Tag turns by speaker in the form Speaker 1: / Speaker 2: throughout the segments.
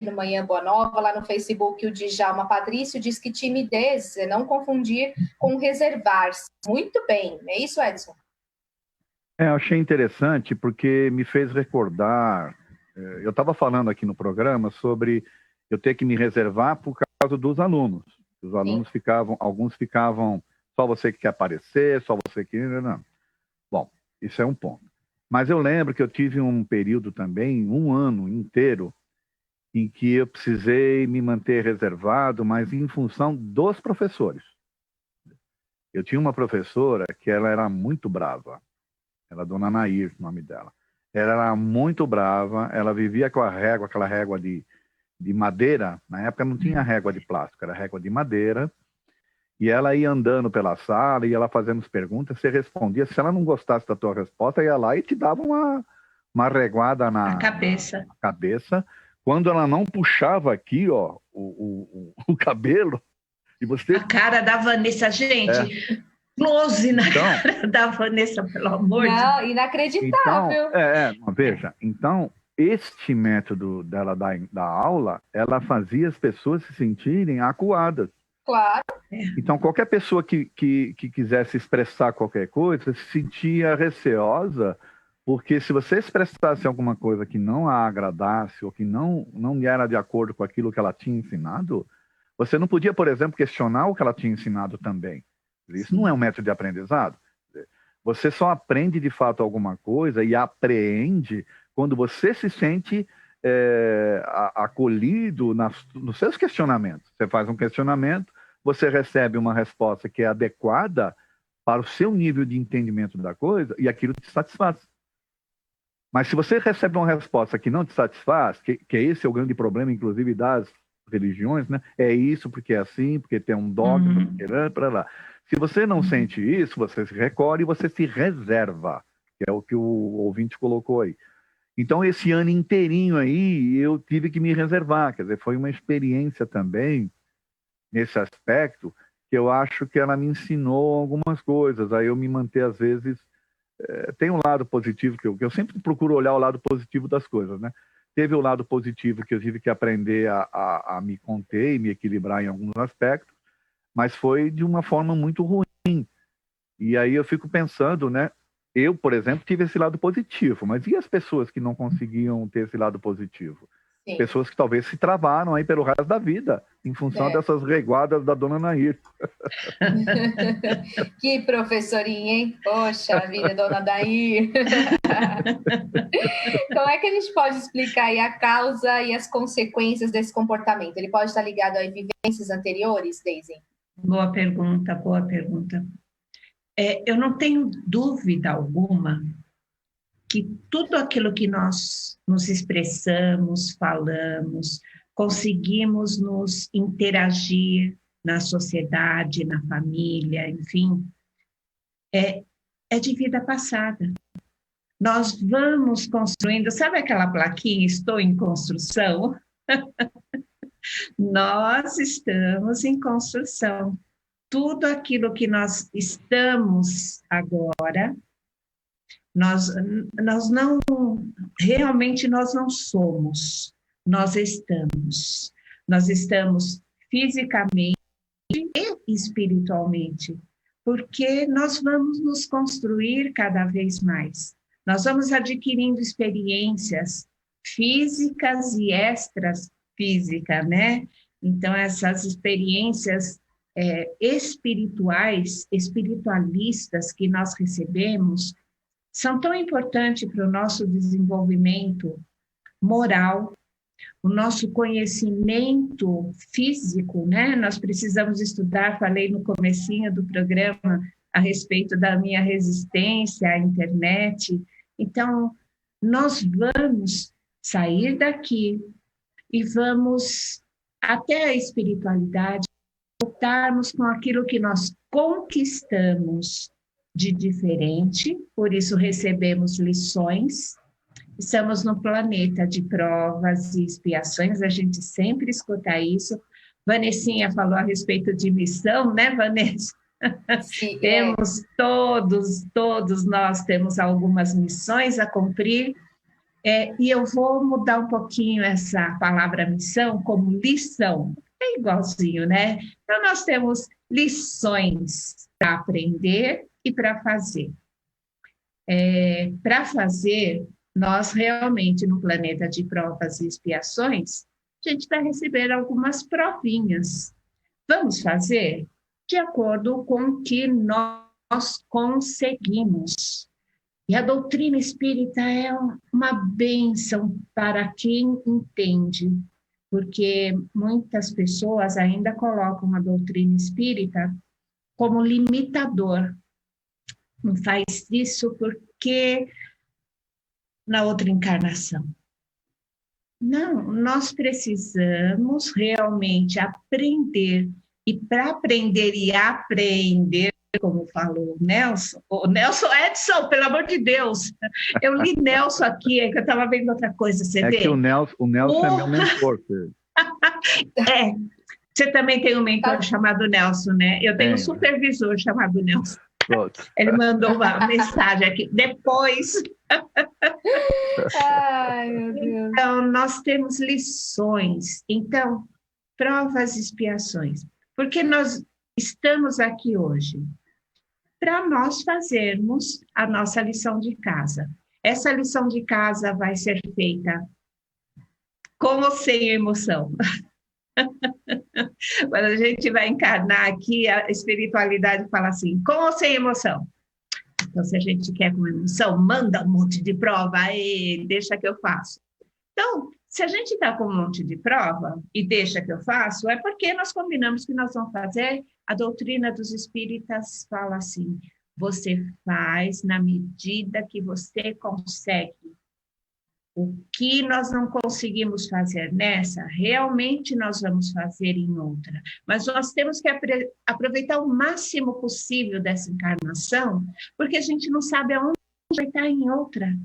Speaker 1: no Manhã Boa Nova, lá no Facebook, o Djalma Patrício diz que timidez é não confundir com reservar-se. Muito bem, é isso, Edson?
Speaker 2: Eu achei interessante porque me fez recordar, eu estava falando aqui no programa sobre eu ter que me reservar por causa dos alunos. Os alunos alguns ficavam, só você que quer aparecer, só você que... Não. Bom, isso é um ponto. Mas eu lembro que eu tive um período também, um ano inteiro, em que eu precisei me manter reservado, mas em função dos professores. Eu tinha uma professora que ela era muito brava. Era a dona Nair, o nome dela. Ela era muito brava, ela vivia com a régua, aquela régua de madeira. Na época não tinha régua de plástico, era régua de madeira. E ela ia andando pela sala, ia lá fazendo as perguntas, você respondia. Se ela não gostasse da tua resposta, ia lá e te dava uma reguada na cabeça. Quando ela não puxava aqui, ó, o cabelo, e você...
Speaker 3: A cara da Vanessa, gente... Close na cara da Vanessa, pelo amor de Deus.
Speaker 1: Inacreditável.
Speaker 2: Então, veja, então, este método dela da aula, ela fazia as pessoas se sentirem acuadas.
Speaker 1: Claro.
Speaker 2: Então, qualquer pessoa que quisesse expressar qualquer coisa se sentia receosa, porque se você expressasse alguma coisa que não a agradasse ou que não era de acordo com aquilo que ela tinha ensinado, você não podia, por exemplo, questionar o que ela tinha ensinado também. Isso não é um método de aprendizado. Você só aprende de fato alguma coisa e apreende quando você se sente acolhido nos seus questionamentos. Você faz um questionamento, você recebe uma resposta que é adequada para o seu nível de entendimento da coisa e aquilo te satisfaz. Mas se você recebe uma resposta que não te satisfaz, que esse é o grande problema, inclusive, das religiões, né? É isso porque é assim, porque tem um dogma, para lá. Se você não sente isso, você se recolhe e você se reserva, que é o que o ouvinte colocou aí. Então, esse ano inteirinho aí, eu tive que me reservar. Quer dizer, foi uma experiência também, nesse aspecto, que eu acho que ela me ensinou algumas coisas. Aí eu me manter, às vezes... tem um lado positivo, que eu sempre procuro olhar o lado positivo das coisas, né? Teve o lado positivo que eu tive que aprender a me conter e me equilibrar em alguns aspectos, mas foi de uma forma muito ruim. E aí eu fico pensando, né? Eu, por exemplo, tive esse lado positivo, mas e as pessoas que não conseguiam ter esse lado positivo?
Speaker 1: Sim.
Speaker 2: Pessoas que talvez se travaram aí pelo resto da vida, em função dessas reguadas da dona Nair.
Speaker 1: Que professorinha, hein? Poxa vida, dona Nair. Como é que a gente pode explicar aí a causa e as consequências desse comportamento? Ele pode estar ligado a vivências anteriores, Deise?
Speaker 3: Boa pergunta, boa pergunta. Eu não tenho dúvida alguma que tudo aquilo que nós nos expressamos, falamos, conseguimos nos interagir na sociedade, na família, enfim, é de vida passada. Nós vamos construindo, sabe aquela plaquinha, estou em construção? Nós estamos em construção. Tudo aquilo que nós estamos agora, nós não, realmente nós não somos, nós estamos. Nós estamos fisicamente e espiritualmente, porque nós vamos nos construir cada vez mais. Nós vamos adquirindo experiências físicas e extrafísicas, né? Então, essas experiências espiritualistas que nós recebemos, são tão importantes para o nosso desenvolvimento moral, o nosso conhecimento físico, né? Nós precisamos estudar, falei no comecinho do programa a respeito da minha resistência à internet. Então, nós vamos sair daqui e vamos até a espiritualidade, voltarmos com aquilo que nós conquistamos de diferente, por isso recebemos lições. Estamos no planeta de provas e expiações, a gente sempre escuta isso. Vanessinha falou a respeito de missão, né, Vanessa? Sim, temos todos nós temos algumas missões a cumprir, E eu vou mudar um pouquinho essa palavra missão como lição. É igualzinho, né? Então, nós temos lições para aprender e para fazer. Para fazer, nós realmente, no planeta de provas e expiações, a gente vai receber algumas provinhas. Vamos fazer de acordo com o que nós conseguimos. E a doutrina espírita é uma bênção para quem entende, porque muitas pessoas ainda colocam a doutrina espírita como limitador. Não faz isso porque na outra encarnação. Não, nós precisamos realmente aprender. E para aprender e aprender, como falou o Nelson, Edson, pelo amor de Deus, eu li Nelson aqui, é que eu estava vendo outra coisa, você vê?
Speaker 2: Que o Nelson é meu mentor.
Speaker 3: Você também tem um mentor chamado Nelson, né? Eu tenho um supervisor chamado Nelson. Pronto. Ele mandou uma mensagem aqui, depois...
Speaker 1: Ai, meu Deus.
Speaker 3: Então, nós temos lições, então, provas e expiações. Porque nós estamos aqui hoje para nós fazermos a nossa lição de casa. Essa lição de casa vai ser feita com ou sem emoção. Quando a gente vai encarnar aqui, a espiritualidade fala assim, com ou sem emoção? Então, se a gente quer com emoção, manda um monte de prova, deixa que eu faço. Então, se a gente está com um monte de prova e deixa que eu faço, é porque nós combinamos que nós vamos fazer. A doutrina dos espíritas fala assim, você faz na medida que você consegue. O que nós não conseguimos fazer nessa, realmente nós vamos fazer em outra. Mas nós temos que aproveitar o máximo possível dessa encarnação, porque a gente não sabe aonde vai estar em outra.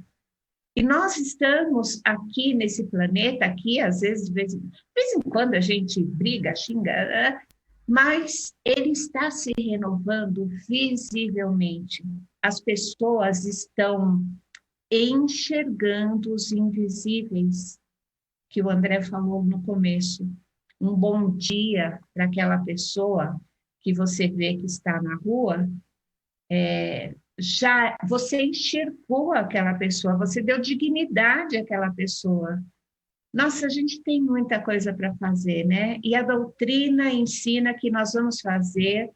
Speaker 3: E nós estamos aqui nesse planeta, aqui, às vezes, de vez em quando a gente briga, xinga, mas ele está se renovando visivelmente. As pessoas estão enxergando os invisíveis, que o André falou no começo. Um bom dia para aquela pessoa que você vê que está na rua, já você enxergou aquela pessoa, você deu dignidade àquela pessoa. Nossa, a gente tem muita coisa para fazer, né? E a doutrina ensina que nós vamos fazer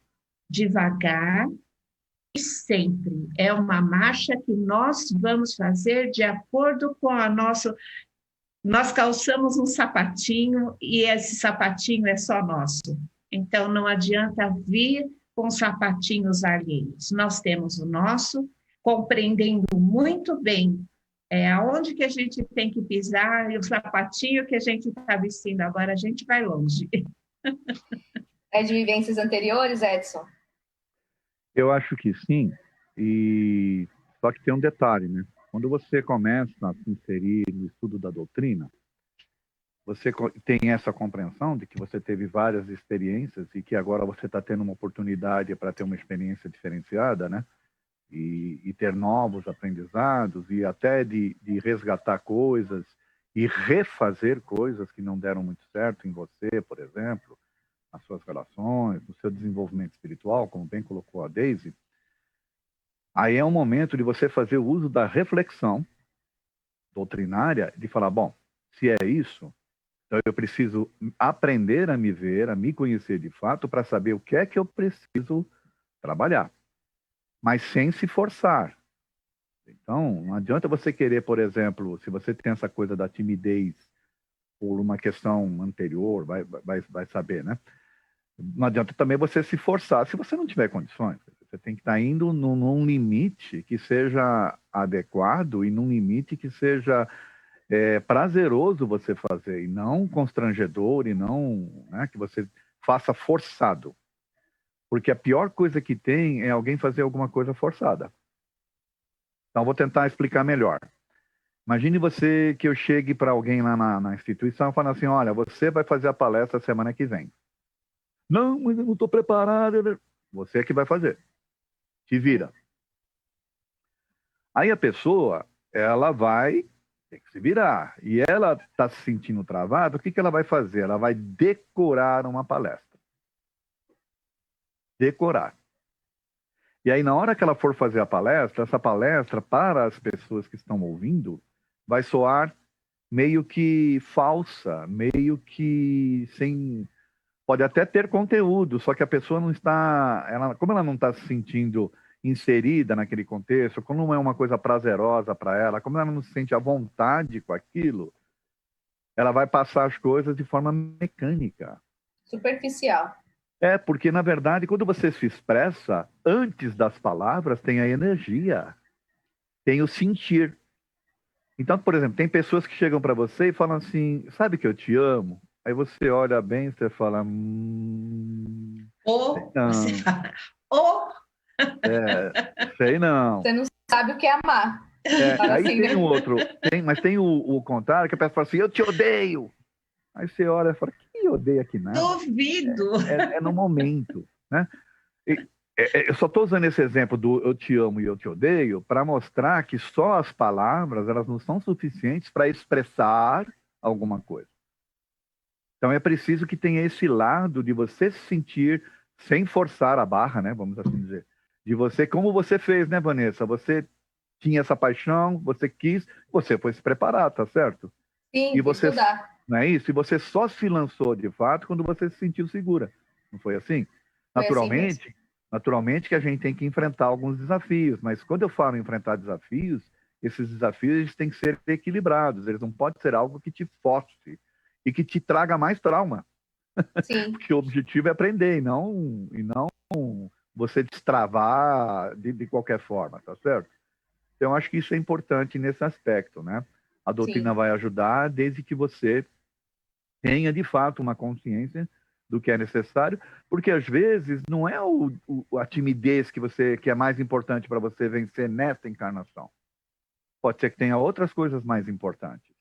Speaker 3: devagar e sempre. É uma marcha que nós vamos fazer de acordo com a nossa... Nós calçamos um sapatinho e esse sapatinho é só nosso. Então, não adianta vir com sapatinhos alheios. Nós temos o nosso, compreendendo muito bem aonde que a gente tem que pisar e o sapatinho que a gente está vestindo agora, a gente vai longe.
Speaker 1: É de vivências anteriores, Edson?
Speaker 2: Eu acho que sim, e só que tem um detalhe, né? Quando você começa a se inserir no estudo da doutrina, você tem essa compreensão de que você teve várias experiências e que agora você está tendo uma oportunidade para ter uma experiência diferenciada, né? E ter novos aprendizados e até de resgatar coisas e refazer coisas que não deram muito certo em você, por exemplo, nas suas relações, no seu desenvolvimento espiritual, como bem colocou a Daisy. Aí é um momento de você fazer o uso da reflexão doutrinária, de falar, bom, se é isso, então eu preciso aprender a me ver, a me conhecer de fato, para saber o que é que eu preciso trabalhar, mas sem se forçar. Então, não adianta você querer, por exemplo, se você tem essa coisa da timidez por uma questão anterior, vai saber, né? Não adianta também você se forçar se você não tiver condições. Você tem que estar indo num limite que seja adequado e num limite que seja prazeroso você fazer, e não constrangedor, e não, né, que você faça forçado. Porque a pior coisa que tem é alguém fazer alguma coisa forçada. Então, vou tentar explicar melhor. Imagine você que eu chegue para alguém lá na instituição falando assim, olha, você vai fazer a palestra semana que vem. Não, mas eu não estou preparado. Você é que vai fazer. Te vira. Aí a pessoa, ela vai Tem que se virar. E ela está se sentindo travada, o que ela vai fazer? Ela vai decorar uma palestra. Decorar. E aí, na hora que ela for fazer a palestra, essa palestra, para as pessoas que estão ouvindo, vai soar meio que falsa, meio que sem... Pode até ter conteúdo, só que a pessoa não está... como ela não está se sentindo inserida naquele contexto, como não é uma coisa prazerosa para ela, como ela não se sente à vontade com aquilo, ela vai passar as coisas de forma mecânica.
Speaker 1: Superficial.
Speaker 2: Porque, na verdade, quando você se expressa, antes das palavras, tem a energia, tem o sentir. Então, por exemplo, tem pessoas que chegam para você e falam assim, sabe que eu te amo? Aí você olha bem e você fala...
Speaker 3: Ou
Speaker 2: não.
Speaker 3: você fala, ou...
Speaker 2: sei não.
Speaker 1: Você não sabe o que é amar.
Speaker 2: Aí
Speaker 1: assim,
Speaker 2: tem um outro, mas tem o contrário, que a pessoa fala assim, eu te odeio. Aí você olha e fala, que odeia aqui nada?
Speaker 3: Duvido!
Speaker 2: É no momento, né? Eu só estou usando esse exemplo do eu te amo e eu te odeio para mostrar que só as palavras, elas não são suficientes para expressar alguma coisa. Então é preciso que tenha esse lado de você se sentir sem forçar a barra, né? Vamos assim dizer. De você, como você fez, né, Vanessa? Você tinha essa paixão, você quis, você foi se preparar, tá certo?
Speaker 1: Sim,
Speaker 2: e você
Speaker 1: estudar.
Speaker 2: Não é isso? E você só se lançou de fato quando você se sentiu segura. Não foi assim?
Speaker 1: Foi assim mesmo.
Speaker 2: Naturalmente que a gente tem que enfrentar alguns desafios, mas quando eu falo em enfrentar desafios, esses desafios eles têm que ser equilibrados, eles não podem ser algo que te force e que te traga mais trauma.
Speaker 1: Sim.
Speaker 2: Porque o objetivo é aprender e não você destravar de qualquer forma, tá certo? Então, acho que isso é importante nesse aspecto, né? A doutrina
Speaker 1: Sim.
Speaker 2: vai ajudar desde que você tenha, de fato, uma consciência do que é necessário, porque, às vezes, não é a timidez que é mais importante para você vencer nesta encarnação. Pode ser que tenha outras coisas mais importantes.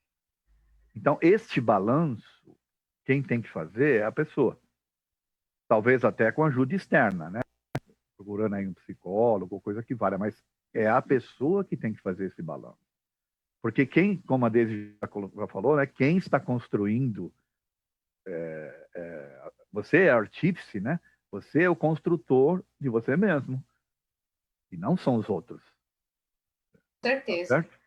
Speaker 2: Então, este balanço, quem tem que fazer é a pessoa. Talvez até com ajuda externa, né? Procurando aí um psicólogo, coisa que valha, mas é a pessoa que tem que fazer esse balanço. Porque como a Deise já falou, né? Quem está construindo, você é artífice, né? Você é o construtor de você mesmo. E não são os outros.
Speaker 1: Com certeza.
Speaker 2: Tá certo?